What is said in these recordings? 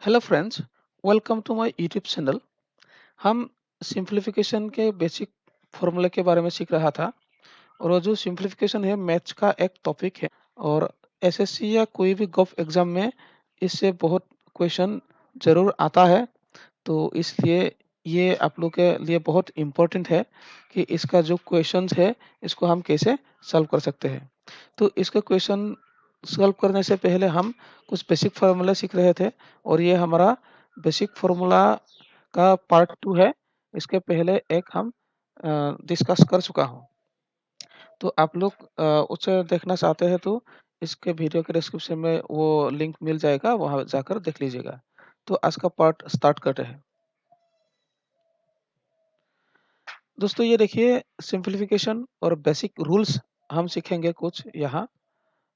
Hello friends, welcome to my YouTube channel. हम simplification के basic फॉर्मूले के बारे में सीख रहा था और वो जो सिंप्लीफिकेशन है मैथ्स का एक टॉपिक है और एसएससी या कोई भी गव एग्जाम में इससे बहुत क्वेश्चन ज़रूर आता है। तो इसलिए ये आप लोग के लिए बहुत इम्पोर्टेंट है कि इसका जो क्वेश्चंस है इसको हम कैसे सॉल्व कर सकते हैं। तो इसका क्वेश्चन सॉल्व करने से पहले हम कुछ बेसिक फार्मूला सीख रहे थे और ये हमारा बेसिक फार्मूला का पार्ट 2 है। इसके पहले एक हम डिस्कस कर चुका हूँ। तो आप लोग उसे देखना चाहते हैं तो इसके वीडियो के डिस्क्रिप्शन में वो लिंक मिल जाएगा, वहाँ जाकर देख लीजिएगा। तो आज का पार्ट स्टार्ट करते हैं। दोस्तों ये देखिए, सिंप्लीफिकेशन और बेसिक रूल्स हम सीखेंगे कुछ यहाँ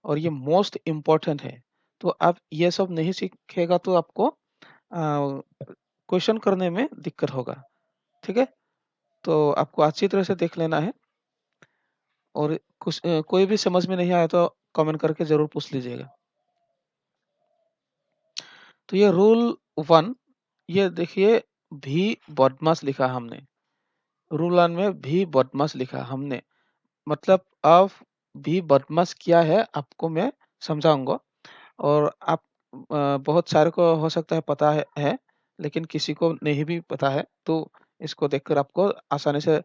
और ये मोस्ट इम्पोर्टेंट है। तो आप ये सब नहीं सीखेगा तो आपको क्वेश्चन करने में दिक्कत होगा। ठीक है, तो आपको अच्छी तरह से देख लेना है और कुछ कोई भी समझ में नहीं आया तो कमेंट करके जरूर पूछ लीजिएगा। तो ये रूल 1, ये देखिए, भी बदमाश लिखा हमने। रूल 1 में भी बदमाश लिखा हमने, मतलब अब भी बदमाश क्या है आपको मैं समझाऊंगा। और आप बहुत सारे को हो सकता है पता है, लेकिन किसी को नहीं भी पता है तो इसको देखकर आपको आसानी से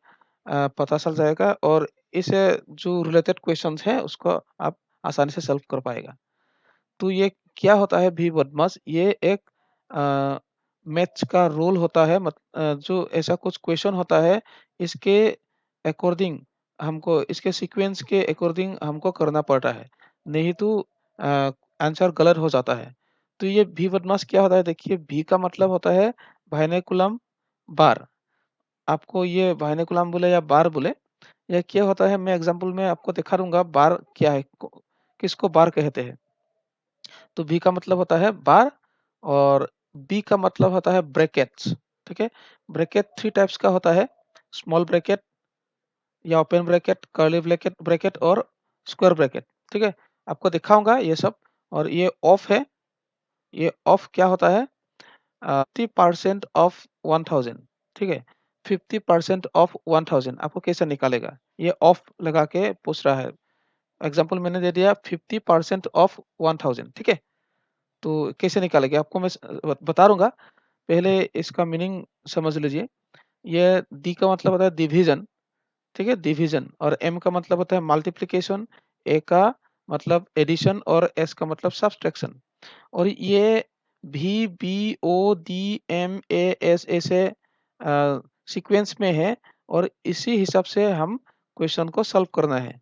पता चल जाएगा और इसे जो रिलेटेड क्वेश्चंस है उसको आप आसानी से सॉल्व कर पाएगा। तो ये क्या होता है भी बदमाश, ये एक मैथ्स का रूल होता है। जो ऐसा कुछ क्वेश्चन होता है, इसके अकॉर्डिंग हमको, इसके सीक्वेंस के अकॉर्डिंग हमको करना पड़ता है, नहीं तो आंसर गलत हो जाता है। तो ये भी बदमाश क्या होता है, देखिए भी का मतलब होता है भाइनेकुलम बार। आपको ये भाइनेकुलम बोले या बार बोले, यह क्या होता है मैं एग्जांपल में आपको दिखा दूंगा। बार क्या है, किसको बार कहते हैं। तो भी का मतलब होता है बार और बी का मतलब होता है ब्रैकेट्स। ठीक है, ब्रैकेट 3 टाइप्स का होता है, स्मॉल ब्रैकेट या open bracket, curly bracket bracket और स्क्वायर ब्रैकेट। ठीक है, आपको दिखाऊंगा ये सब। और ये ऑफ है, ये ऑफ क्या होता है, 50% ऑफ 1000। ठीक है, 50% ऑफ 1000 आपको कैसे निकालेगा, ये ऑफ लगा के पूछ रहा है। एग्जाम्पल मैंने दे दिया 50% ऑफ 1000। ठीक है, तो कैसे निकालेंगे आपको मैं बता दूंगा। पहले इसका मीनिंग समझ लीजिए। ये डी का मतलब होता है डिवीजन। ठीक है, डिवीजन। और एम का मतलब होता है मल्टीप्लिकेशन, ए का मतलब एडिशन और एस का मतलब सब्सट्रैक्शन। और ये भी B O D M A S ऐसे सीक्वेंस में है और इसी हिसाब से हम क्वेश्चन को सॉल्व करना है।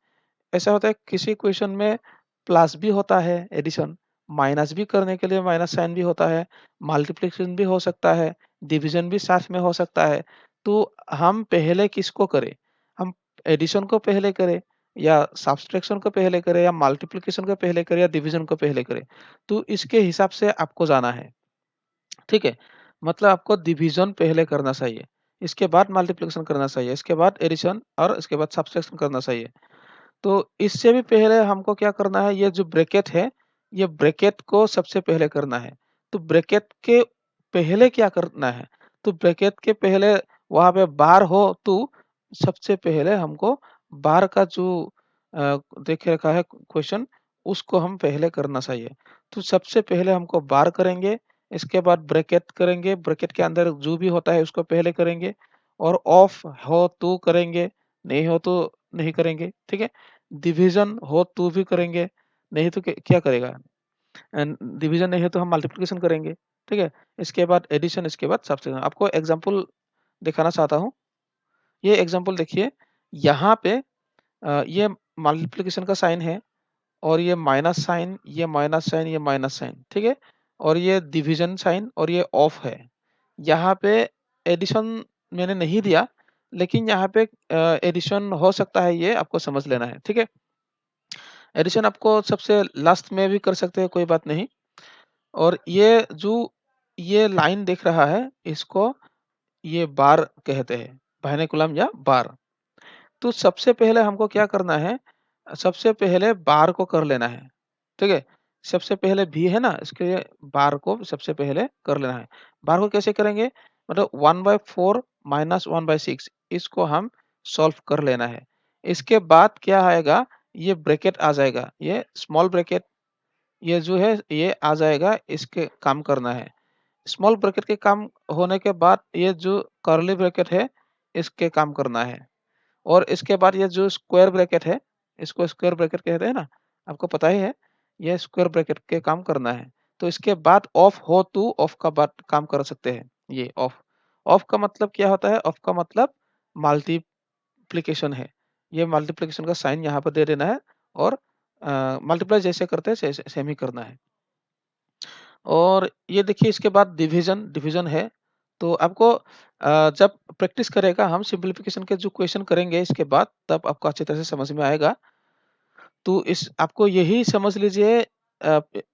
ऐसा होता है किसी क्वेश्चन में प्लस भी होता है एडिशन, माइनस भी करने के लिए माइनस साइन भी होता है, मल्टीप्लिकेशन भी हो सकता है, डिवीजन भी साथ में हो सकता है। तो हम पहले किसको करें, हम एडिशन को पहले करें या सब्सट्रैक्शन को पहले करें या मल्टीप्लिकेशन को पहले करें या डिवीजन को पहले करें, तो इसके हिसाब से आपको जाना है। ठीक है, मतलब आपको डिवीजन पहले करना चाहिए, इसके बाद मल्टीप्लिकेशन करना चाहिए, इसके बाद एडिशन और इसके बाद सब्सट्रैक्शन करना चाहिए। तो इससे भी पहले हमको क्या करना है, ये जो ब्रैकेट है, ये ब्रैकेट को सबसे पहले करना है। तो ब्रैकेट के पहले क्या करना है, तो ब्रैकेट के पहले वहां पे बार हो तो सबसे पहले हमको बार का जो देख रखा है क्वेश्चन, उसको हम पहले करना चाहिए। तो सबसे पहले हमको बार करेंगे, इसके बाद ब्रैकेट करेंगे, ब्रैकेट के अंदर जो भी होता है उसको पहले करेंगे और ऑफ हो तो करेंगे, नहीं हो तो नहीं करेंगे। ठीक है, डिवीजन हो तो भी करेंगे, नहीं तो क्या करेगा, एंड डिवीजन नहीं है तो हम मल्टीप्लिकेशन करेंगे। ठीक है, इसके बाद एडिशन, इसके बाद सब्ट्रैक्शन। आपको एग्जांपल दिखाना चाहता हूँ। ये एग्जांपल देखिए, यहाँ पे ये मल्टीप्लिकेशन का साइन है और ये माइनस साइन, ये माइनस साइन, ये माइनस साइन। ठीक है, और ये डिवीजन साइन और ये ऑफ है। यहाँ पे एडिशन मैंने नहीं दिया, लेकिन यहाँ पे एडिशन हो सकता है, ये आपको समझ लेना है। ठीक है, एडिशन आपको सबसे लास्ट में भी कर सकते हैं, कोई बात नहीं। और ये जो ये लाइन दिख रहा है, इसको ये बार कहते हैं, वर्नाक्युलम या बार। तो सबसे पहले हमको क्या करना है, सबसे पहले बार को कर लेना है। ठीक है, सबसे पहले भी है ना, इसके बार को सबसे पहले कर लेना है। बार को कैसे करेंगे, मतलब 1/4 माइनस 1/6 इसको हम सॉल्व कर लेना है। इसके बाद क्या आएगा, ये ब्रैकेट आ जाएगा, ये स्मॉल ब्रैकेट, ये जो है ये आ जाएगा, इसके काम करना है। स्मॉल ब्रैकेट के काम होने के बाद ये जो कर्ली ब्रैकेट है इसके काम करना है। और इसके बाद ये जो स्क्वायर ब्रैकेट है, इसको स्क्वायर ब्रैकेट कहते हैं ना, आपको पता ही है, ये स्क्वायर ब्रैकेट के काम करना है। तो इसके बाद ऑफ हो तो ऑफ का बाद काम कर सकते हैं। ये ऑफ, ऑफ का मतलब क्या होता है, ऑफ का मतलब मल्टीप्लिकेशन है। ये मल्टीप्लिकेशन का साइन यहाँ पर दे देना है और मल्टीप्लाई जैसे करते हैं सेम ही करना है। और ये देखिए इसके बाद डिवीजन, डिवीजन है। तो आपको जब प्रैक्टिस करेगा, हम सिंपलीफिकेशन के जो क्वेश्चन करेंगे इसके बाद, तब आपको अच्छी तरह से समझ में आएगा। तो इस आपको यही समझ लीजिए,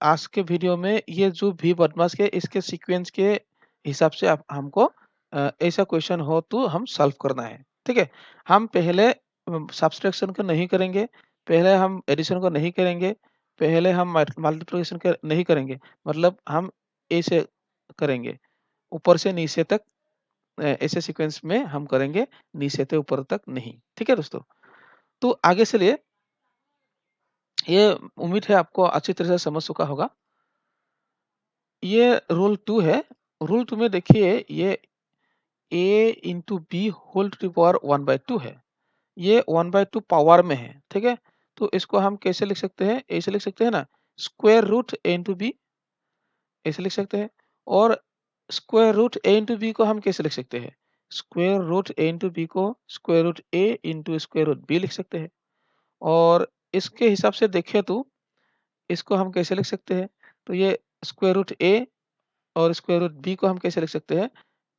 आज के वीडियो में ये जो भी बदमाश के इसके सीक्वेंस के हिसाब से आप हमको ऐसा क्वेश्चन हो तो हम सॉल्व करना है। ठीक है, हम पहले सब्सट्रैक्शन को नहीं करेंगे, पहले हम एडिशन को नहीं करेंगे, पहले हम मल्टीप्लिकेशन को नहीं करेंगे, मतलब हम ऐसे करेंगे ऊपर से नीचे तक, ऐसे सीक्वेंस में हम करेंगे, नीचे से ऊपर तक नहीं। ठीक है दोस्तों, तो आगे चलिए, ये उम्मीद है आपको अच्छी तरह से समझ चुका होगा। ये रूल 2 है। रूल 2 में देखिए ये a into B whole to the power 1/2 है। ये 1/2 पावर में है। ठीक है, तो इसको हम कैसे लिख सकते हैं, ऐसे लिख सकते हैं ना, square root a into b, ऐसे लिख सकते हैं। और square root a into b को हम कैसे लिख सकते हैं, square root a into b को square root a into square root b लिख सकते हैं। और इसके हिसाब से देखें तो इसको हम कैसे लिख सकते हैं, तो ये स्क्वायर रूट a और स्क्वायर रूट बी को हम कैसे लिख सकते हैं,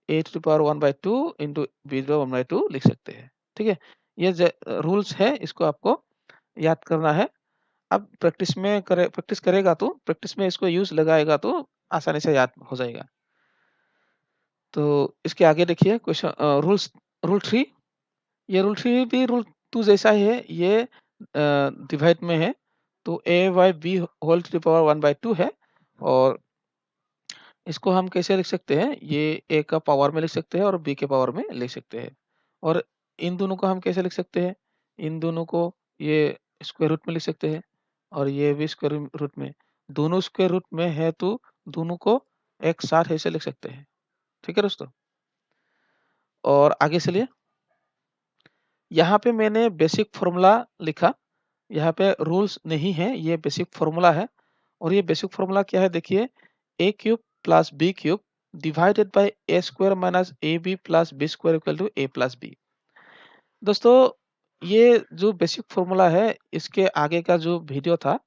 a to the power 1/2 into B to the power 1/2 लिख सकते हैं। ठीक है, ये रूल्स है, इसको आपको याद करना है। अब प्रैक्टिस करेगा तो, प्रैक्टिस में इसको यूज लगाएगा तो आसानी से याद हो जाएगा। तो इसके आगे देखिए क्वेश्चन, रूल्स, रूल 3। ये रूल 3 भी रूल 2 जैसा ही है, ये डिवाइड में है। तो a by B whole to the power 1/2 है। और इसको हम कैसे लिख सकते हैं, ये a का पावर में लिख सकते हैं और b के पावर में लिख सकते हैं। और इन दोनों को हम कैसे लिख सकते हैं, इन दोनों को ये स्क्वायर रूट में लिख सकते हैं और ये भी स्क्वायर रूट में, दोनों स्क्वायर रूट में है तो दोनों को एक साथ ऐसे लिख सकते हैं। ठीक है दोस्तों, और आगे चलिए, यहाँ पे मैंने बेसिक फॉर्मूला लिखा, यहाँ पे रूल्स नहीं है, ये बेसिक फॉर्मूला है। और ये बेसिक फॉर्मूला क्या है, देखिए a cube plus B cube divided by a square minus A B plus B square equal to a plus B. दोस्तों, ये जो बेसिक फॉर्मूला है, इसके आगे का जो वीडियो था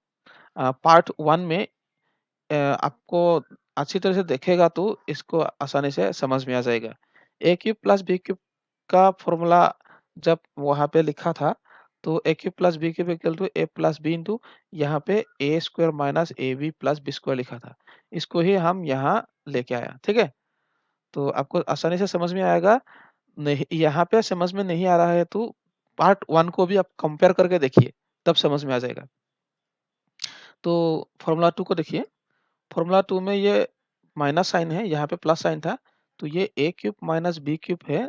पार्ट 1 में, आपको अच्छी तरह से देखेगा तो इसको आसानी से समझ में आ जाएगा। A cube plus B cube का फॉर्मूला जब वहाँ पे लिखा था, तो a cube plus B cube equal to a plus b into यहाँ पे a square minus A B plus B square लिखा था। इसको ही हम यहाँ लेके आया। ठीक है, तो आपको आसानी से समझ में आएगा। नहीं, यहाँ पे समझ में नहीं आ रहा है तो पार्ट 1 को भी आप कंपेयर करके देखिए, तब समझ में आ जाएगा। तो फॉर्मूला 2 को देखिए, फॉर्मूला 2 में ये माइनस साइन है, यहाँ पे प्लस साइन था, तो ये A cube minus B cube है,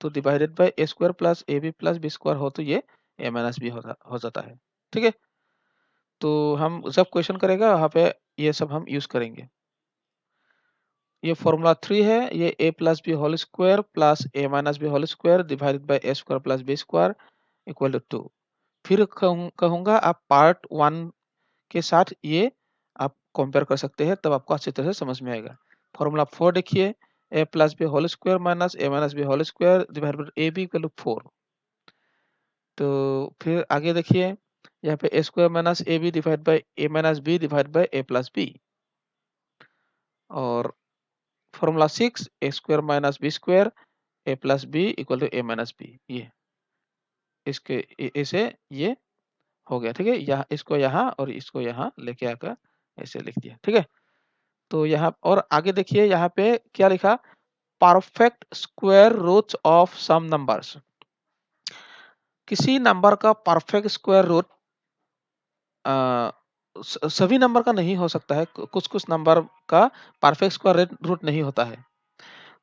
तो divided by A square plus A B plus B square हो तो ये ए माइनस बी हो जाता है। ठीक है, तो हम जब क्वेश्चन करेगा वहाँ पे ये सब हम यूज करेंगे। ये फॉर्मूला 3 है, ये a plus b whole square plus a minus b whole square divided by A square plus B square equal to 2। फिर कहूँगा आप पार्ट 1 के साथ ये आप कंपेयर कर सकते हैं, तब आपको अच्छी तरह से समझ में आएगा। फॉर्मूला 4 देखिए, a plus b whole square minus a minus b whole square divided by a b equal to 4। तो फिर आगे देखिए, यहाँ पे a square minus A b divide by a minus b divide by a plus b. और formula 6, a square minus b square a plus b equal to a minus b. ये इसके ऐसे ये हो गया। ठीक है, यहाँ इसको यहाँ और इसको यहाँ लेके आकर ऐसे लिख दिया। ठीक है, तो यहाँ और आगे देखिए, यहाँ पे क्या लिखा, perfect square roots of some numbers. किसी नंबर का परफेक्ट स्क्वायर रूट सभी नंबर का नहीं हो सकता है, कुछ कुछ नंबर का परफेक्ट स्क्वायर रूट नहीं होता है।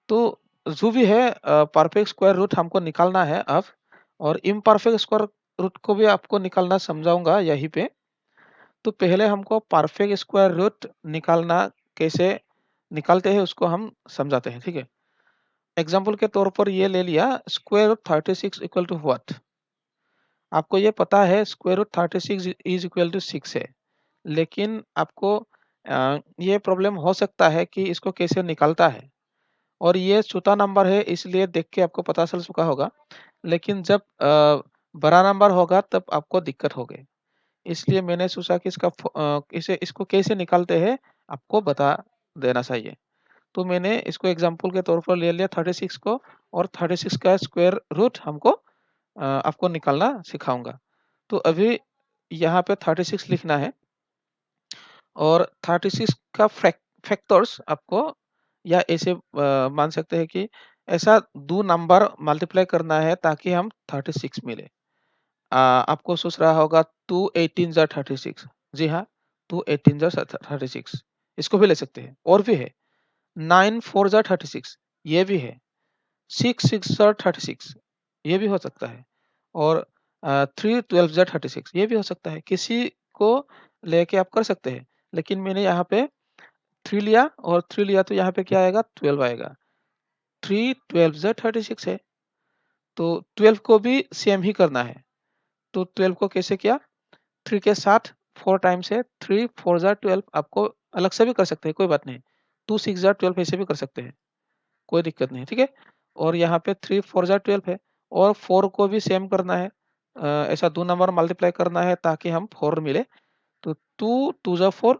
तो जो भी है परफेक्ट स्क्वायर रूट हमको निकालना है अब, और इम्परफेक्ट स्क्वायर रूट को भी आपको निकालना समझाऊंगा यहीं पे। तो पहले हमको परफेक्ट स्क्वायर रूट निकालना कैसे निकालते हैं उसको हम समझाते हैं, ठीक है। एग्जाम्पल के तौर पर ये ले लिया, square root 36 equal to what. आपको ये पता है square root 36 is equal to 6 है, लेकिन आपको ये प्रॉब्लम हो सकता है कि इसको कैसे निकालता है, और ये छोटा नंबर है इसलिए देख के आपको पता चल चुका होगा, लेकिन जब बड़ा नंबर होगा तब आपको दिक्कत होगी। इसलिए मैंने सोचा कि इसे इसको कैसे निकालते हैं आपको बता देना चाहिए। तो मैंने इसको एग्जांपल के तौर पर ले लिया 36 को, और 36 का स्क्वायर रूट हमको आपको निकालना सिखाऊंगा। तो अभी यहाँ पे 36 लिखना है, और 36 का फैक्टर्स आपको, या ऐसे मान सकते हैं कि ऐसा दो नंबर मल्टीप्लाई करना है ताकि हम 36 मिले। आपको सोच रहा होगा 2 18 जा 36। जी हाँ, 2 18 जा 36, इसको भी ले सकते हैं। और भी है 9 4 जा 36, ये भी है। 6 6 जा 36, ये भी हो सकता है। और 3 12 जा 36, ये भी हो सकता है। किसी को लेके आप कर सकते हैं, लेकिन मैंने यहाँ पे 3 लिया, और 3 लिया तो यहाँ पे क्या आएगा, 12 आएगा। 3 12 जा 36 है, तो 12 को भी सेम ही करना है। तो 12 को कैसे किया, 3 के साथ 4 टाइम्स है, 3 4 जा 12। आपको अलग से भी कर सकते हैं, कोई बात नहीं। 2 6 जा 12 ऐसे भी कर सकते हैं, कोई दिक्कत नहीं, ठीक है। और यहाँ पे 3 4 जा 12 है, और 4 को भी सेम करना है। ऐसा दो नंबर मल्टीप्लाई करना है ताकि हम 4 मिले। तो 2 2 जा 4,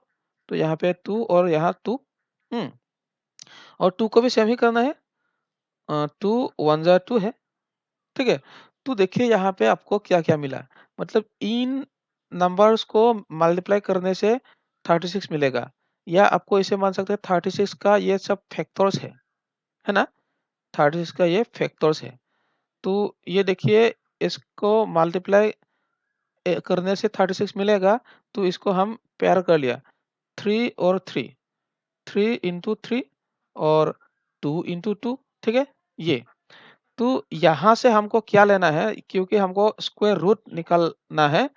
तो यहाँ पे 2 और यहाँ 2, और 2 को भी सेम ही करना है। 2 1 जा 2 है, ठीक है। तो देखिए यहाँ पे आपको क्या क्या मिला, मतलब इन नंबर्स को मल्टीप्लाई करने से 36 मिलेगा, या आपको इसे मान सकते हैं 36 का ये सब फैक्टर्स है ना। 36 का ये फैक्टर्स है। तो ये देखिए, इसको मल्टीप्लाई करने से 36 मिलेगा, तो इसको हम पेयर कर लिया, 3 और 3, 3 इंटू 3 और 2 इंटू 2, ठीक है। ये तो यहाँ से हमको क्या लेना है, क्योंकि हमको स्क्वायर रूट निकालना है,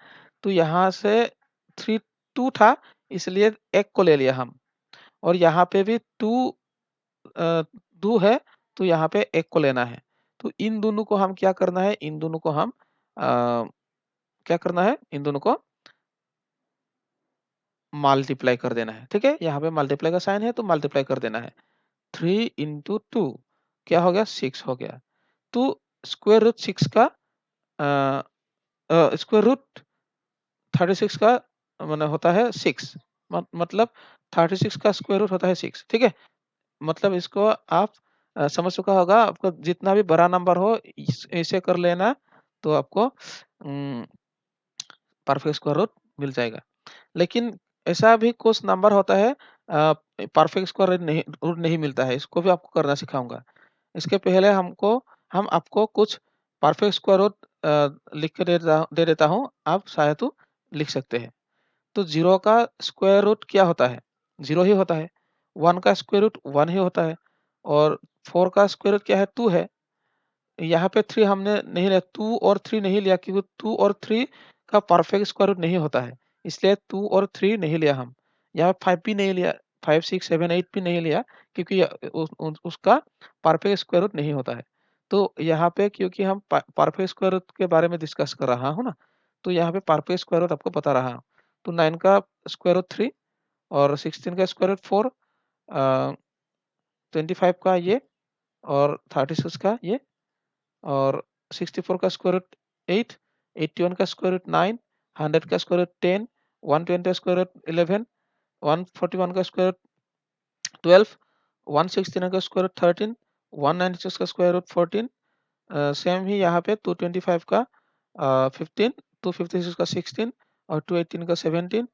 तो यहाँ से 3 2 था, इसलिए एक को ले लिया हम, और यहाँ पे भी 2 है, तो यहाँ पे एक को लेना है। तो इन दोनों को हम क्या करना है, इन दोनों को हम क्या करना है, इन दोनों को मल्टीप्लाई कर देना है, ठीक है। यहाँ पे मल्टीप्लाई का साइन है तो मल्टीप्लाई कर देना है। 3 इंटू 2 क्या हो गया, 6 हो गया। तो स्क्वायर रूट 6 का स्क्वायर रूट 36 का माने होता है 6, मतलब 36 का स्क्वायर रूट होता है 6, ठीक है। मतलब इसको आप समझ चुका होगा। आपको जितना भी बड़ा नंबर हो ऐसे कर लेना, तो आपको परफेक्ट स्क्वायर रूट मिल जाएगा। लेकिन ऐसा भी कुछ नंबर होता है परफेक्ट स्क्वायर रूट नहीं मिलता है, इसको भी आपको करना सिखाऊंगा। इसके पहले हम आपको कुछ परफेक्ट स्क्वायर रूट लिख के दे देता हूँ, आप शायद तो लिख सकते हैं। तो 0 का स्क्वायर रूट क्या होता है, 0 ही होता है। 1 का स्क्वायर रूट 1 ही होता है, और 4 का स्क्वायर रूट क्या है, 2 है। यहाँ पे 3 हमने नहीं लिया, 2 और 3 नहीं लिया, क्योंकि 2 और 3 का परफेक्ट स्क्वायर रूट नहीं होता है, इसलिए 2 और 3 नहीं लिया हम। यहाँ 5 भी नहीं लिया, 5 6 7 8 भी नहीं लिया, क्योंकि उसका परफेक्ट स्क्वायर रूट नहीं होता है। तो यहाँ पे क्योंकि हम परफेक्ट स्क्वायर रूट के बारे में डिस्कस कर रहा हूँ ना, तो यहाँ पे परफेक्ट स्क्वायर रूट आपको बता रहा हूँ। तो 9 का स्क्वायर रूट 3, और 16 का स्क्वायर रूट 4, 25 का ये, और 36 का ये, और 64 का स्क्वायर रूट 8, 81 का स्क्वायर रूट 9, 100 का स्क्वायर रूट 10, 120 का स्क्वायर रूट 11, 141 का स्क्वायर रूट 12, 169 का स्क्वायर रूट 13, 196 का स्क्वायर रूट 14। सेम ही यहाँ पे 225 का 15, 256 का 16, और 218 का 17,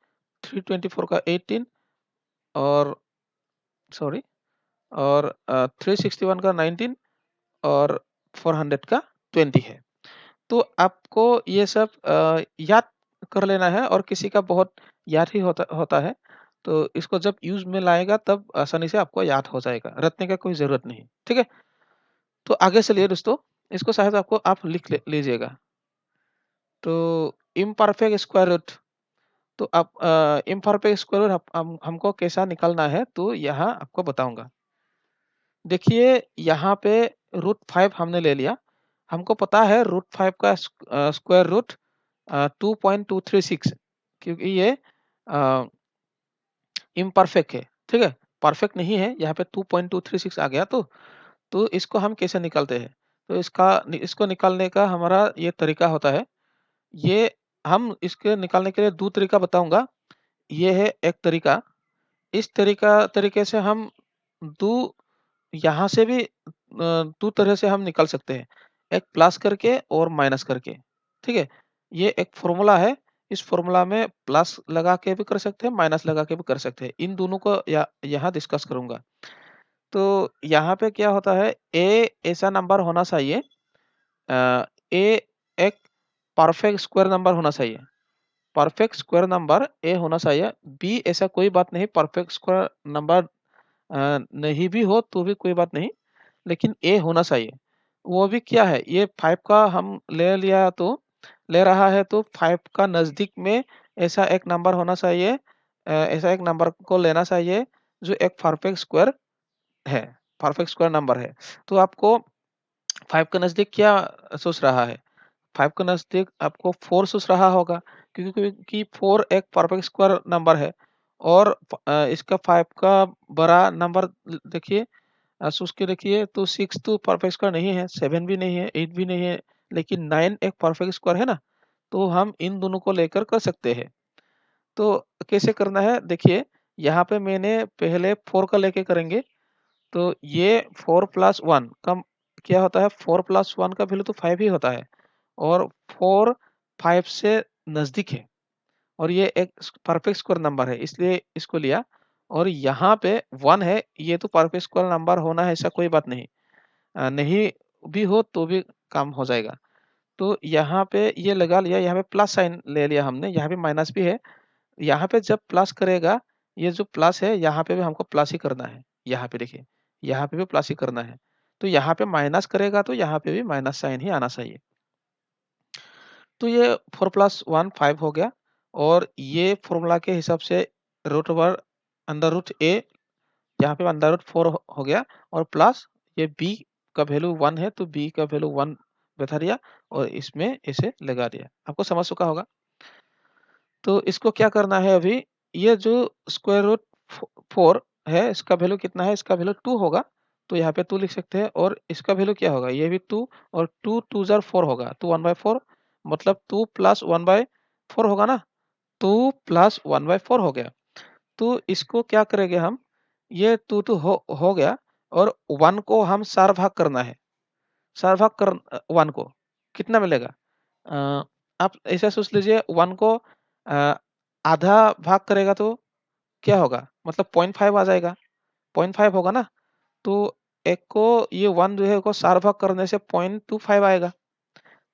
324 का 18, और सॉरी, और 361 का 19, और 400 का 20 है। तो आपको ये सब याद कर लेना है, और किसी का बहुत याद ही होता होता है। तो इसको जब यूज में लाएगा तब आसानी से आपको याद हो जाएगा, रटने का कोई जरूरत नहीं। ठीक है, तो आगे चलिए दोस्तों, इसको शायद आपको आप लिख लीजिएगा। तो इम्परफेक्ट स्क्वायर रूट, तो आप इम्परफेक्ट स्क्वायर रूट हमको कैसा निकालना है तो यहाँ आपको बताऊंगा। देखिए यहाँ पे √5 हमने ले लिया, हमको पता है √5 का स्क्वायर रूट 2.236, क्योंकि ये इम्परफेक्ट है। ठीक है, परफेक्ट नहीं है, यहाँ पे 2.236 आ गया। तो इसको हम कैसे निकालते हैं, तो इसको निकालने का हमारा ये तरीका होता है। ये हम इसके निकालने के लिए दो तरीका बताऊंगा। ये है एक तरीका, इस तरीके से हम दो, यहाँ से भी दो तरह से हम निकाल सकते हैं, एक प्लस करके और माइनस करके। ठीक है, ये एक फॉर्मूला है, इस फॉर्मूला में प्लस लगा के भी कर सकते हैं, माइनस लगा के भी कर सकते हैं। इन दोनों को यहाँ डिस्कस करूंगा। तो यहाँ पे क्या होता है, ए ऐसा नंबर होना चाहिए, ए एक परफेक्ट स्क्वायर नंबर होना चाहिए, परफेक्ट स्क्वायर नंबर ए होना चाहिए। बी ऐसा कोई बात नहीं, परफेक्ट स्क्वायर नंबर नहीं भी हो तो भी कोई बात नहीं, लेकिन ए होना चाहिए। वो भी क्या है, ये 5 का हम ले लिया, तो ले रहा है तो 5 का नजदीक में ऐसा एक नंबर होना चाहिए, ऐसा एक नंबर को लेना चाहिए जो एक परफेक्ट स्क्वायर है, परफेक्ट स्क्वायर नंबर है। तो आपको 5 के नजदीक क्या सोच रहा है, 5 के नजदीक आपको 4 सोच रहा होगा, क्योंकि 4 एक परफेक्ट स्क्वायर नंबर है। और इसका 5 का बड़ा नंबर देखिए, सोच के देखिए, तो 6 तो परफेक्ट स्क्वायर नहीं है, 7 भी नहीं है, 8 भी नहीं है, लेकिन 9 एक परफेक्ट स्क्वायर है ना। तो हम इन दोनों को लेकर कर सकते हैं। तो कैसे करना है, देखिए यहाँ पे मैंने पहले 4 का लेके करेंगे। तो ये 4 प्लस 1 का क्या होता है, 4 प्लस 1 का वैल्यू तो 5 ही होता है, और 4 5 से नजदीक है, और ये एक परफेक्ट स्क्वायर नंबर है, इसलिए इसको लिया। और यहाँ पे 1 है, ये तो परफेक्ट स्क्वायर नंबर होना है ऐसा कोई बात नहीं, नहीं भी हो तो भी काम हो जाएगा। तो यहाँ पे ये लगा लिया, यहाँ पे प्लस साइन ले लिया हमने, यहाँ पे माइनस भी है। यहाँ पे जब प्लस करेगा, ये जो प्लस है यहाँ पे भी हमको प्लस ही करना है, यहाँ पे देखिए, यहाँ पे भी प्लस ही करना है। तो यहाँ पे माइनस करेगा तो यहाँ पे भी माइनस साइन ही आना चाहिए। तो ये 4 प्लस 1 5 हो गया, और ये फॉर्मूला के हिसाब से रूट ओवर अंडर रूट ए, यहाँ पे अंडर रूट 4 हो गया, और प्लस ये बी का वैल्यू 1 है तो बी का वैल्यू 1 बैठा दिया, और इसमें ऐसे लगा दिया। आपको समझ चुका होगा। तो इसको क्या करना है अभी, ये जो स्क्वायर रूट 4 है, इसका वैल्यू कितना है, इसका वैल्यू 2 होगा, तो यहाँ पे 2 लिख सकते हैं। और इसका वैल्यू क्या होगा, ये भी 2, और 2 2 जार 4 होगा, तो 1/4, मतलब 2 प्लस 1/4 होगा ना, 2 प्लस 1/4 हो गया। तो इसको क्या करेंगे हम, ये 2 तो हो गया, और 1 को हम 4 भाग करना है, 4 भाग कर 1 को कितना मिलेगा, अ, आप ऐसा सोच लीजिए, 1 को अ, आधा भाग करेगा तो क्या होगा, मतलब 0.5 आ जाएगा, 0.5 होगा ना। तो एक को ये 1 जो है को 4 भाग करने से 0.25 आएगा।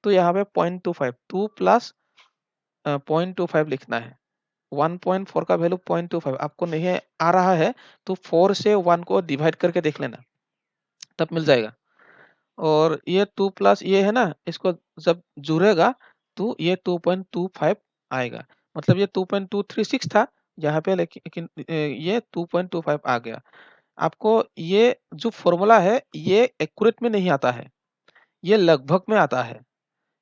तो यहाँ पे 0.25, 2 प्लस 0.25 लिखना है। 1.4 का वैल्यू 0.25 आपको नहीं आ रहा है, तो 4 से 1 को डिवाइड करके देख लेना, तब मिल जाएगा। और ये 2 प्लस ये है ना, इसको जब जुड़ेगा तो ये 2.25 आएगा, मतलब ये 2.236 था यहाँ पे, लेकिन ये 2.25 आ गया। आपको ये जो फॉर्मूला है ये एक्यूरेट में नहीं आता है, ये लगभग में आता है।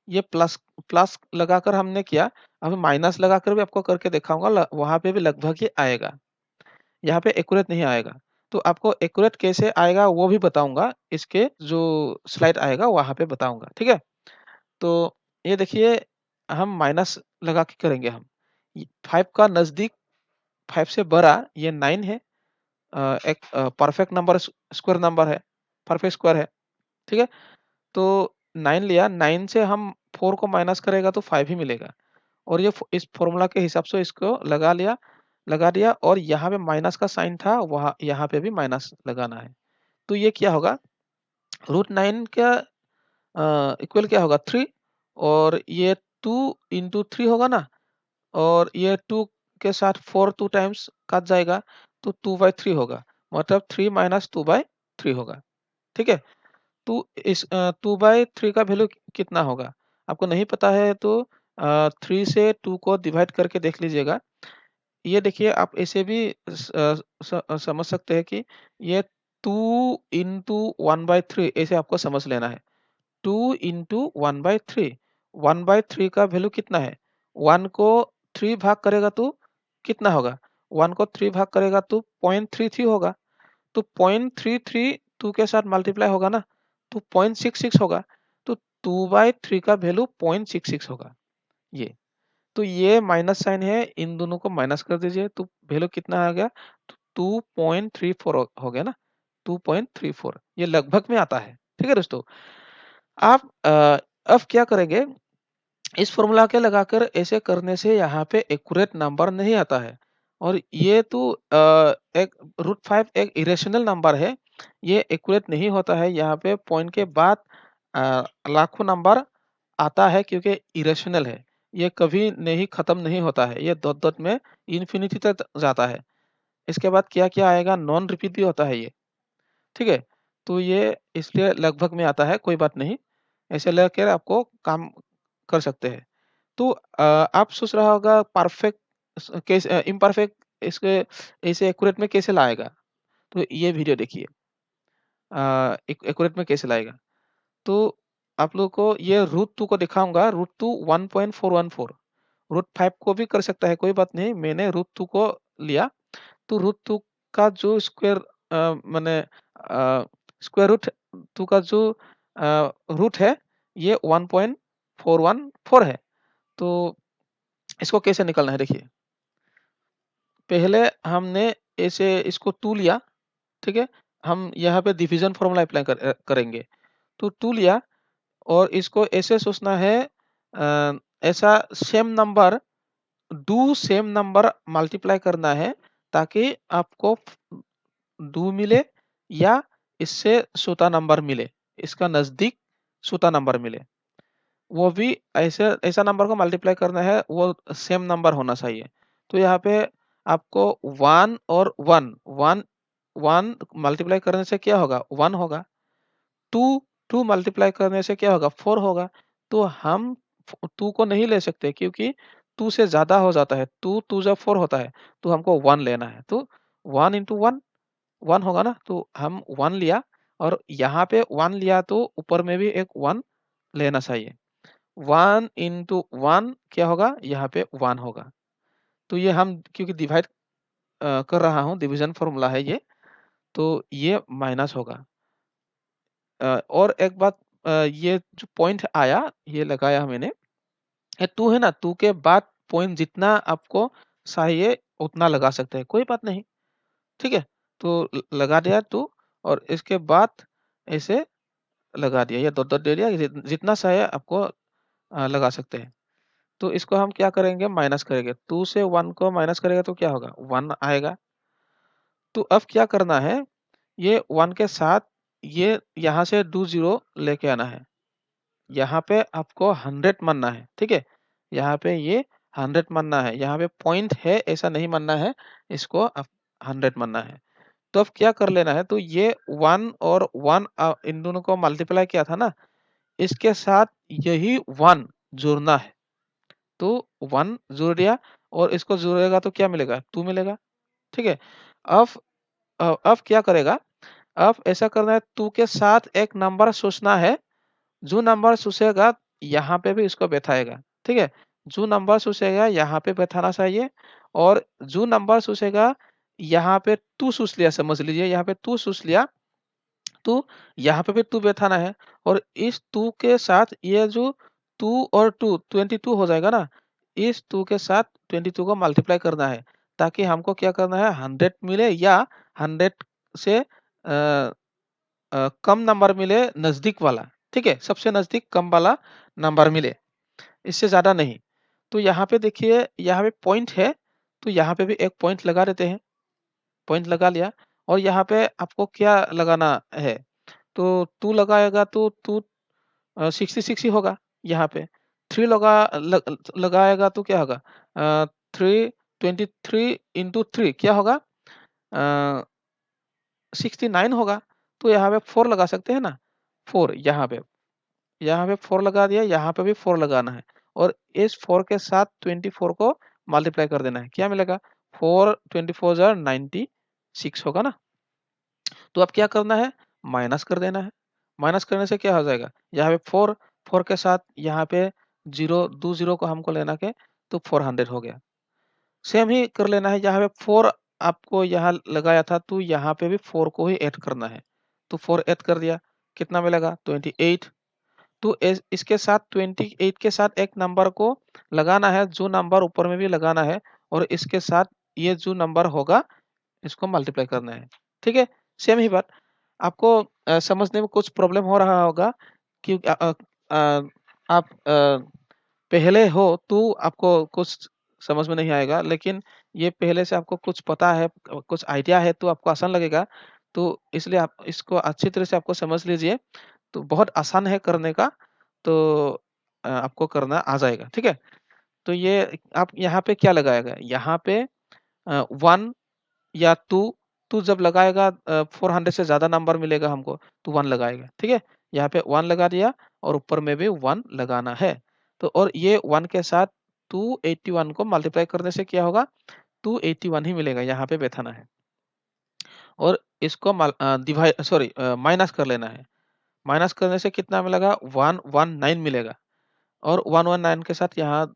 ये प्लस प्लस लगाकर हमने किया, अब माइनस लगाकर भी आपको करके दिखाऊंगा, वहां पे भी लगभग ही आएगा, यहाँ पे एक्यूरेट नहीं आएगा। तो आपको एक्यूरेट कैसे आएगा वो भी बताऊंगा, इसके जो स्लाइड आएगा वहां पे बताऊंगा। ठीक है, तो ये देखिए, हम माइनस लगा के करेंगे हम, 5 का नजदीक, 5 से बड़ा ये 9 है, एक परफेक्ट नंबर, स्क्वायर नंबर है, परफेक्ट स्क्वायर है। ठीक है, तो 9 लिया, 9 से हम 4 को माइनस करेगा तो 5 ही मिलेगा, और ये इस फॉर्मूला के हिसाब से इसको लगा दिया, और यहाँ पे माइनस का साइन था, वहाँ यहाँ पे भी माइनस लगाना है। तो ये क्या होगा, √9 का इक्वल क्या होगा, 3, और ये 2 इंटू 3 होगा ना, और ये 2 के साथ 4 2 टाइम्स काट जाएगा तो 2/3 होगा, मतलब 3 माइनस 2/3 होगा। ठीक है, तो इस 2/3 का वैल्यू कितना होगा आपको नहीं पता है तो 3 से 2 को डिवाइड करके देख लीजिएगा। ये देखिए आप ऐसे भी समझ सकते हैं कि ये 2 इंटू 1/3 ऐसे आपको समझ लेना है। 2 इंटू 1/3, 1/3 का वैल्यू कितना है? 1 को 3 भाग करेगा तो कितना होगा? 1 को 3 भाग करेगा तो 0.33 होगा। तो 0.33 2 के साथ मल्टीप्लाई होगा ना, तो 0.66 होगा। तो 2/3 का वैल्यू 0.66 होगा ये। तो ये माइनस साइन है, इन दोनों को माइनस कर दीजिए तो वैल्यू कितना आ गया? तो 2.34 हो गया ना, 2.34 ये लगभग में आता है। ठीक है दोस्तों, आप अब क्या करेंगे, इस फॉर्मूला के लगाकर ऐसे करने से यहाँ पे एक्यूरेट नंबर नहीं आता है। और ये तो एक √5 एक इरेशनल नंबर है, ये एक्यूरेट नहीं होता है। यहाँ पे पॉइंट के बाद लाखों नंबर आता है क्योंकि इरेशनल है, ये कभी नहीं खत्म नहीं होता है, ये डॉट डॉट में इन्फिनिटी तक जाता है। इसके बाद क्या क्या आएगा, नॉन रिपीट भी होता है ये। ठीक है, तो ये इसलिए लगभग में आता है, कोई बात नहीं, ऐसे लेकर आपको काम कर सकते हैं। तो आप सोच रहा होगा परफेक्ट कैसे इम्परफेक्ट इसके ऐसे एक्यूरेट में कैसे लाएगा? तो ये वीडियो देखिए एक्यूरेट में कैसे लाएगा। तो आप लोगों को ये √2 को दिखाऊंगा, √2 1.414, √5 को भी कर सकता है, कोई बात नहीं, मैंने √2 को लिया। तो √2 का जो स्क्वायर माने स्क्वायर रूट 2 का जो रूट है ये 1.414 है। तो इसको कैसे निकालना है देखिए, पहले हमने ऐसे इसको 2 लिया। ठीक है, हम यहाँ पे डिवीजन फॉर्मूला अप्लाई करेंगे। तो 2 लिया और इसको ऐसे सोचना है, ऐसा same number 2 same number multiply करना है ताकि आपको 2 मिले या इससे छोटा नंबर मिले, इसका नजदीक छोटा नंबर मिले। वो भी ऐसे ऐसा नंबर को मल्टीप्लाई करना है, वो सेम नंबर होना चाहिए। तो यहाँ पे आपको 1 और 1 1 1 मल्टीप्लाई करने से क्या होगा, 1 होगा। 2 2 मल्टीप्लाई करने से क्या होगा, 4 होगा। तो हम 2 को नहीं ले सकते क्योंकि 2 से ज्यादा हो जाता है, 2 2 जब 4 होता है, तो हमको 1 लेना है। तो 1 इंटू 1 1 होगा ना, तो हम 1 लिया और यहाँ पे 1 लिया तो ऊपर में भी एक 1 लेना चाहिए। 1 इंटू 1 क्या होगा, यहाँ पे 1 होगा। तो ये हम क्योंकि डिवाइड कर रहा हूँ, डिवीजन फॉर्मूला है ये, तो ये माइनस होगा। और एक बात, ये जो पॉइंट आया ये लगाया मैंने, ये 2 है ना, 2 के बाद पॉइंट जितना आपको चाहिए उतना लगा सकते हैं, कोई बात नहीं। ठीक है, तो लगा दिया 2 और इसके बाद ऐसे लगा दिया, ये डॉट डॉट दे दिया, जितना चाहिए आपको लगा सकते हैं। तो इसको हम क्या करेंगे, माइनस करेंगे, 2 से 1 को माइनस करेगा तो क्या होगा, 1 आएगा। तो अब क्या करना है, ये 1 के साथ ये यहाँ से 2 जीरो लेके आना है, यहाँ पे आपको 100 मानना है। ठीक है, यहाँ पे ये 100 मानना है, यहाँ पे पॉइंट है ऐसा नहीं मानना है, इसको आप 100 मानना है। तो अब क्या कर लेना है, तो ये 1 और 1 इन दोनों को मल्टीप्लाई किया था ना, इसके साथ यही 1 जोड़ना है। तो 1 जोड़ दिया और इसको जोड़ेगा तो क्या मिलेगा, 2 मिलेगा। ठीक है, अब अब क्या करेगा, अब ऐसा करना है, 2 के साथ एक नंबर सोचना है, जो नंबर सोचेगा यहाँ पे भी इसको बैठाएगा। ठीक है, जो नंबर सोचेगा यहाँ पे बैठाना चाहिए और जो नंबर सोचेगा यहाँ पे 2 सोच लिया, समझ लीजिए यहाँ पे 2 सोच लिया, तो यहाँ पे भी 2 बैठाना है और इस 2 के साथ ये जो 2 और 2 22 हो जाएगा ना, इस 2 के साथ 22 को मल्टीप्लाई करना है ताकि हमको क्या करना है, 100 मिले या 100 से कम नंबर मिले, नजदीक वाला। ठीक है, सबसे नजदीक कम वाला नंबर मिले, इससे ज्यादा नहीं। तो यहाँ पे देखिए, यहाँ पे पॉइंट है, तो यहाँ पे भी एक पॉइंट लगा देते हैं, पॉइंट लगा लिया। और यहाँ पे आपको क्या लगाना है, तो 2 लगाएगा तो 2 66 ही होगा। यहाँ पे 3 लगाएगा तो क्या होगा, 3 23 इंटू 3 क्या होगा, 69 होगा। तो यहाँ पे 4 लगा सकते हैं ना, 4 यहाँ पे 4 लगा दिया, यहाँ पे भी 4 लगाना है और इस 4 के साथ 24 को मल्टीप्लाई कर देना है। क्या मिलेगा, 4 24 जार 96 होगा ना। तो अब क्या करना है, माइनस कर देना है। माइनस करने से क्या हो जाएगा, यहाँ पे 4 के साथ यहाँ पे 0 को हमको लेना के, तो 400 हो गया। सेम ही कर लेना है, यहाँ पे 4 आपको यहाँ लगाया था तो यहाँ पे भी 4 को ही ऐड करना है। तो 4 ऐड कर दिया, कितना मिलेगा, 28। तो इसके साथ 28 के साथ एक नंबर को लगाना है, जो नंबर ऊपर में भी लगाना है, और इसके साथ ये जो नंबर होगा इसको मल्टीप्लाई करना है। ठीक है, सेम ही बात। आपको समझने में कुछ प्रॉब्लम हो रहा होगा कि आप पहले हो तो आपको कुछ समझ में नहीं आएगा, लेकिन ये पहले से आपको कुछ पता है, कुछ आइडिया है तो आपको आसान लगेगा। तो इसलिए आप इसको अच्छी तरह से आपको समझ लीजिए, तो बहुत आसान है करने का। तो आपको करना आ जाएगा, ठीक है। तो ये आप यहाँ पे क्या लगाएगा, यहाँ पे 1 या 2 जब लगाएगा 400 से ज्यादा नंबर मिलेगा हमको, तो 1 लगाएगा, ठीक है। यहाँ पे 1 लगा दिया और ऊपर में भी 1 लगाना है। तो और ये 1 के साथ 281 को मल्टीप्लाई करने से क्या होगा, 281 ही मिलेगा, यहाँ पे बैठाना है और इसको डिवाइड सॉरी माइनस कर लेना है। माइनस करने से कितना मिलेगा, 119 मिलेगा और 119 के साथ यहाँ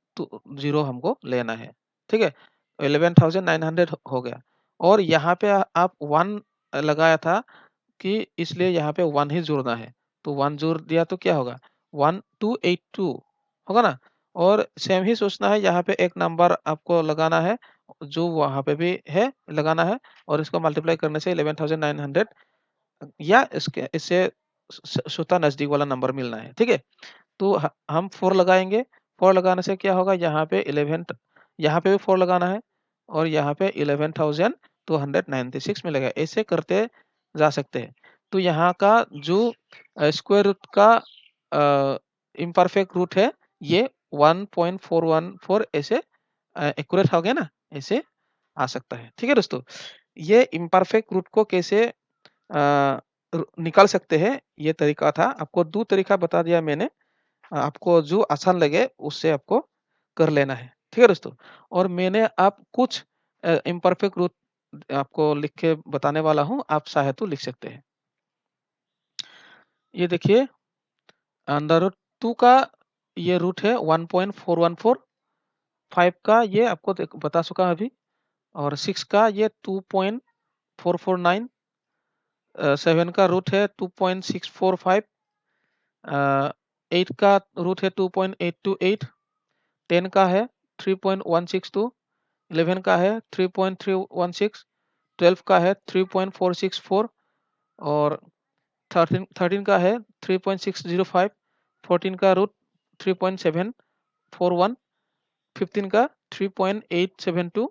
0 हमको लेना है, ठीक है। 11,900 हो गया और यहाँ पे आप 1 लगाया था कि इसलिए यहाँ पे 1 ही जोड़ना है। तो 1 जोड़ दिया तो क्या होगा, 1282 होगा ना। और सेम ही सोचना है, यहाँ पे एक नंबर आपको लगाना है जो वहाँ पे भी है लगाना है और इसको मल्टीप्लाई करने से 11,900 या इससे स्वतः नजदीक वाला नंबर मिलना है, ठीक है। तो हम 4 लगाएंगे, 4 लगाने से क्या होगा, यहाँ पे 11, यहाँ पे भी 4 लगाना है और यहाँ पे 11,296 मिलेगा। ऐसे करते जा सकते हैं। तो यहाँ का जो स्क्वायर रूट का इम्परफेक्ट रूट है ये 1.414 ऐसे एक्यूरेट हो गया ना, ऐसे आ सकता है, ठीक है दोस्तों। ये इम्परफेक्ट रूट को कैसे निकाल सकते हैं, ये तरीका था। आपको 2 तरीका बता दिया मैंने, आपको जो आसान लगे उससे आपको कर लेना है, ठीक है दोस्तों। और मैंने आप कुछ इम्परफेक्ट रूट आपको लिख के बताने वाला हूँ, आप चाहे तो लिख सकते हैं। ये देखिए, अंडर रूट 2 का ये रूट है 1.414, 5 का ये आपको बता चुका अभी, और 6 का ये 2.449, 7 का रूट है 2.645, 8 का रूट है 2.828, 10 का है 3.162, 11 का है 3.316, 12 का है 3.464 और 13 का है 3.605, 14 का रूट 3.741, 15 का 3.872,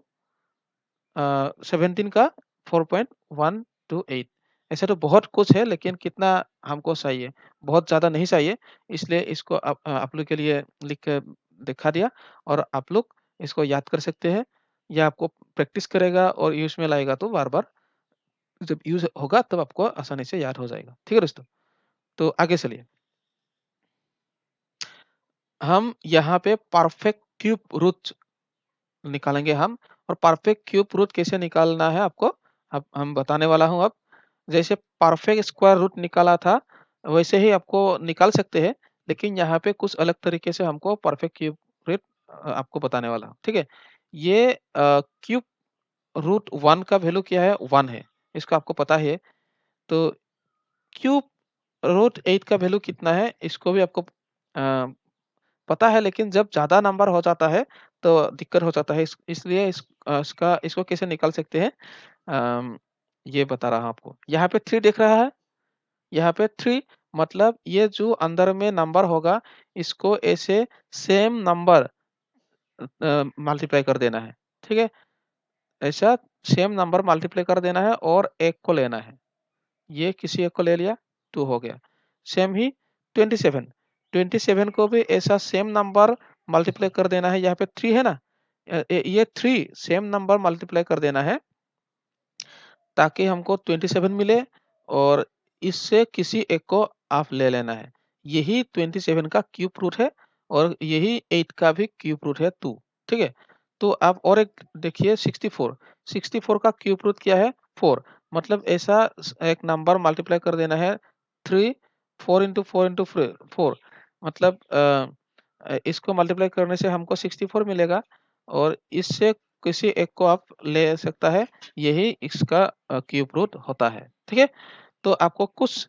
17 का 4.128। ऐसे तो बहुत कुछ है, लेकिन कितना हमको चाहिए, बहुत ज़्यादा नहीं चाहिए, इसलिए इसको आप लोग के लिए लिख के दिखा दिया और आप लोग इसको याद कर सकते हैं। या आपको प्रैक्टिस करेगा और यूज़ में लाएगा तो बार-बार जब यूज़ होगा तब आपको आसानी से याद हो जाएगा। ठीक है दोस्तों? तो आगे चलिए। हम यहाँ पे परफेक्ट क्यूब रूट निकालेंगे हम, और परफेक्ट क्यूब रूट कैसे निकालना है आपको अब हम बताने वाला हूँ अब। जैसे परफेक्ट स्क्वायर रूट निकाला था, वैसे ही आपको निकाल सकते हैं, लेकिन यहाँ पे कुछ अलग तरीके से हमको परफेक्ट क्यूब रूट आपको बताने वाला हूँ, ठीक है? ये क्यूब रूट 1 का वैल्यू क्या है? 1 है, इसको आपको पता है। तो क्यूब रूट 8 का वैल्यू कितना है? इसको भी आपको पता है, लेकिन जब ज़्यादा नंबर हो जाता है तो दिक्कत हो जाता है। इसलिए इसको कैसे निकाल सकते हैं, अम, ये बता रहा हूँ आपको। यहाँ पे 3 दिख रहा है, यहाँ पे 3 मतलब ये जो अंदर में नंबर होगा इसको ऐसे सेम नंबर मल्टीप्लाई कर देना है, ठीक है? ऐसा सेम नंबर मल्टीप्लाई कर देना है और एक को लेना है। ये किसी एक को ले लिया, 2 हो गया। सेम ही 27, 27 को भी ऐसा सेम नंबर मल्टीप्लाई कर देना है। यहाँ पे 3 है ना, ये 3 सेम नंबर मल्टीप्लाई कर देना है ताकि हमको 27 मिले और इससे किसी एक को आप ले लेना है। यही 27 का क्यूब रूट है और यही 8 का भी क्यूब रूट है 2। ठीक है? तो आप और एक देखिए 64। 64 का क्यूब रूट क्या है? 4। मतलब ऐसा एक नंबर मल्टीप्लाई कर देना है 3 4 into 4 into 4 मतलब इसको मल्टीप्लाई करने से हमको 64 मिलेगा और इससे किसी एक को आप ले सकता है, यही इसका क्यूब रूट होता है। ठीक है? तो आपको कुछ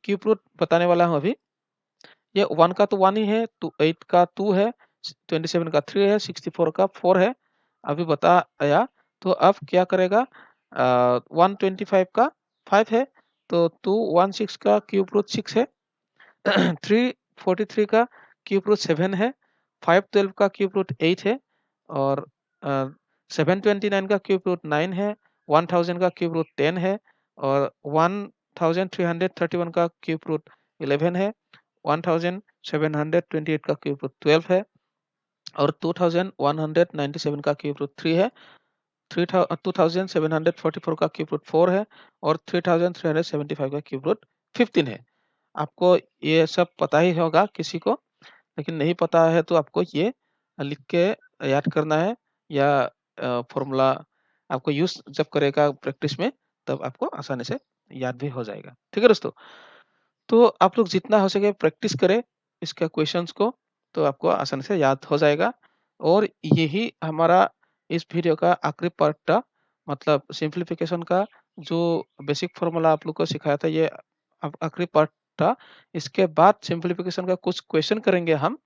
क्यूब रूट बताने वाला हूँ अभी। ये 1 का तो 1 ही है, 8 का 2 है, 27 का 3 है, 64 का 4 है। अभी बताया तो अब क्या करेगा 125 का 5 है, तो 216 का क्यूब रूट 6 है। 343 का क्यूब रूट 7 है, 512 का क्यूब रूट 8 है और 729 का क्यूब रूट 9 है, 1000 का क्यूब रूट 10 है और 1331 का क्यूब रूट 11 है, 1728 का क्यूब रूट 12 है और 2197 का क्यूब रूट 3 है, 2744 का क्यूब रूट 4 है और 3375 का क्यूब रूट 15 है। आपको ये सब पता ही होगा किसी को, लेकिन नहीं पता है तो आपको ये लिख के याद करना है या फॉर्मूला आपको यूज़ जब करेगा प्रैक्टिस में तब आपको आसानी से याद भी हो जाएगा। ठीक है दोस्तों? तो आप लोग जितना हो सके प्रैक्टिस करें इसका क्वेश्चंस को, तो आपको आसानी से याद हो जाएगा और यही हमारा इस वीडियो का आखिरी पार्ट था। मतलब सिंप्लीफिकेशन का जो बेसिक फॉर्मूला आप लोग को सिखाया था, ये आखिरी पार्ट था। इसके बाद सिंप्लीफिकेशन का कुछ क्वेश्चन करेंगे हम।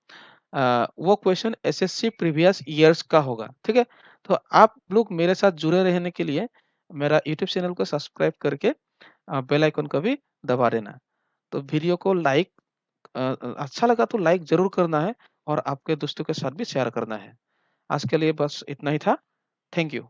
वो क्वेश्चन एसएससी प्रीवियस ईयर्स का होगा। ठीक है? तो आप लोग मेरे साथ जुड़े रहने के लिए मेरा यूट्यूब चैनल को सब्सक्राइब करके बेल आइकन को भी दबा देना। तो वीडियो को लाइक अच्छा लगा तो लाइक ज़रूर करना है और आपके दोस्तों के साथ भी शेयर करना है। आज के लिए बस इतना ही था। Thank you.